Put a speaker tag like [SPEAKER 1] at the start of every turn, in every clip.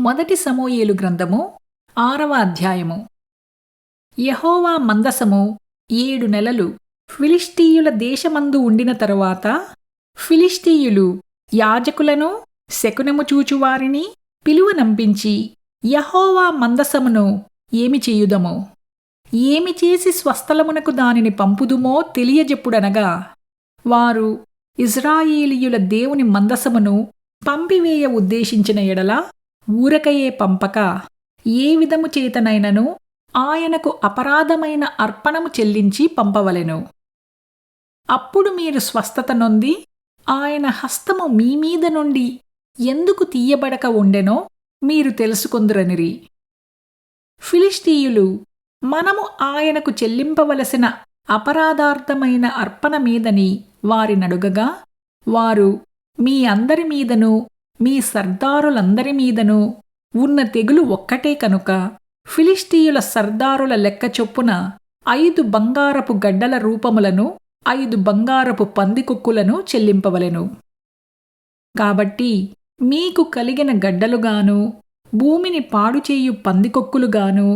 [SPEAKER 1] మొదటి సమూయేలు గ్రంథము 6వ అధ్యాయము. యెహోవా మందసము 7 నెలలు ఫిలిష్తీయుల దేశమందు ఉండిన తరువాత ఫిలిష్తీయులు యాజకులను శకునము చూచువారిని పిలువనంపించి, యెహోవా మందసమును ఏమి చేయుదమో, ఏమి చేసి స్వస్థలమునకు దానిని పంపుదుమో తెలియజెప్పుడనగా, వారు ఇజ్రాయేలీయుల దేవుని మందసమును పంపివేయ ఉద్దేశించిన ఎడల ఊరకయే పంపక, ఏ విధము చేతనైనను ఆయనకు అపరాధమైన అర్పణము చెల్లించి పంపవలెను. అప్పుడు మీరు స్వస్థత నొంది ఆయన హస్తము మీ మీద నుండి ఎందుకు తీయబడక ఉండెనో మీరు తెలుసుకొందురనిరి. ఫిలిష్తీయులు మనము ఆయనకు చెల్లింపవలసిన అపరాధార్థమైన అర్పణ మీదని వారినడుగగా, వారు మీ అందరి మీదను మీ సర్దారులందరి మీదను ఉన్న తెగులు ఒక్కటే కనుక ఫిలిష్తీయుల సర్దారుల లెక్క చొప్పున 5 బంగారపు గడ్డల రూపములను 5 బంగారపు పందికొక్కులను చెల్లింపవలెను. కాబట్టి మీకు కలిగిన గడ్డలుగాను భూమిని పాడుచేయు పందికొక్కులుగాను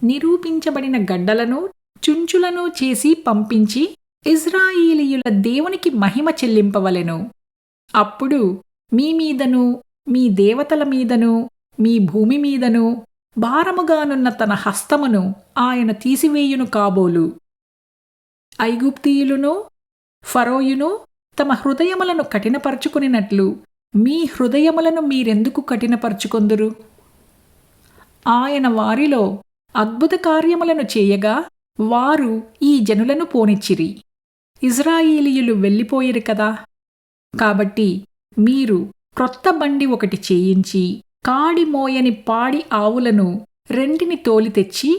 [SPEAKER 1] నిరూపించబడిన గడ్డలను చుంచులను చేసి పంపించి ఇజ్రాయేలీయుల దేవునికి మహిమ చెల్లింపవలెను. అప్పుడు మీ మీదను మీ దేవతల మీదను మీ భూమి మీదను భారముగానున్న తన హస్తమును ఆయన తీసివేయును కాబోలు. ఐగుప్తీయులును ఫరోయును తమ హృదయములను కఠినపరచుకునినట్లు మీ హృదయములను మీరెందుకు కఠినపరచుకొందురు? ఆయన వారిలో అద్భుత కార్యములను చేయగా వారు ఈ జనులను పోనిచ్చిరి. ఇజ్రాయేలీయులు వెళ్ళిపోయిరు కదా. కాబట్టి మీరు క్రొత్త బండి ఒకటి చేయించి కాడి మోయని పాడి ఆవులను 2 తోలి తెచ్చి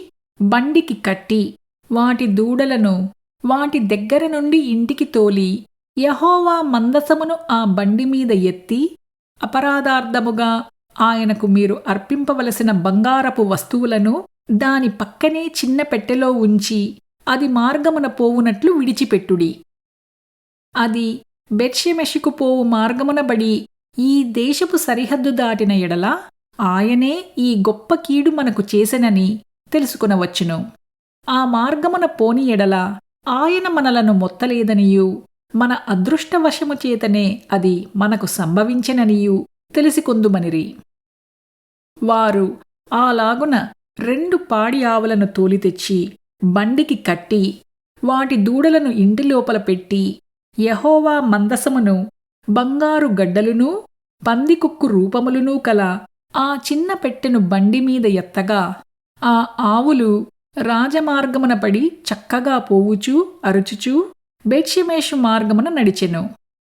[SPEAKER 1] బండికి కట్టి వాటి దూడలను వాటి దగ్గర నుండి ఇంటికి తోలి యెహోవా మందసమును ఆ బండి మీద ఎత్తి, అపరాధార్థముగా ఆయనకు మీరు అర్పింపవలసిన బంగారపు వస్తువులను దాని పక్కనే చిన్న పెట్టెలో ఉంచి అది మార్గమున పోవునట్లు విడిచిపెట్టుడి. అది బెత్షెమెషుకు పోవు మార్గమున బడి ఈ దేశపు సరిహద్దు దాటిన ఎడల ఆయనే ఈ గొప్ప కీడు మనకు చేసెనని తెలుసుకునవచ్చును. ఆ మార్గమున పోని ఎడల ఆయన మనలను మొత్తలేదనియూ మన అదృష్టవశము చేతనే అది మనకు సంభవించెననియూ తెలిసికొందుమనిరి. వారు అలాగున 2 పాడి ఆవులను తోలి తెచ్చి బండికి కట్టి వాటి దూడలను ఇంటి లోపల పెట్టి యెహోవా మందసమును బంగారు గడ్డలునూ పందికొక్కు రూపములునూ కల ఆ చిన్న పెట్టెను బండి మీద ఎత్తగా, ఆ ఆవులు రాజమార్గమున పడి చక్కగా పోవుచూ అరుచుచూ బేత్షెమెషు మార్గమున నడిచెను.